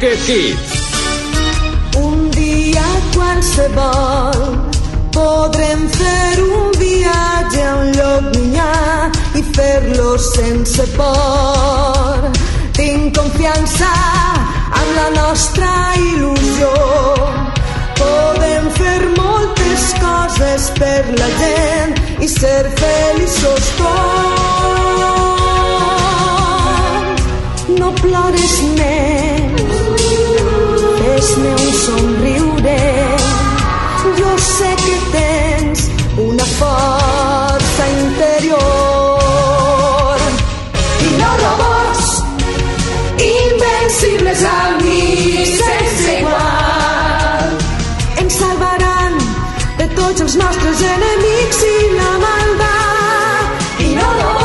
Rocket Kids. Un dia qualsevol podrem fer un viatge a un lloc llunyà i fer-lo sense por. Tinc confiança en la nostra il·lusió. Podem fer moltes coses per la gent i ser feliços tots. No plores més, fes-me un somriure. Jo sé que tens una força interior. I no robots invencibles, amics sense igual, ens salvaran de tots els nostres enemics i la maldat. I no robots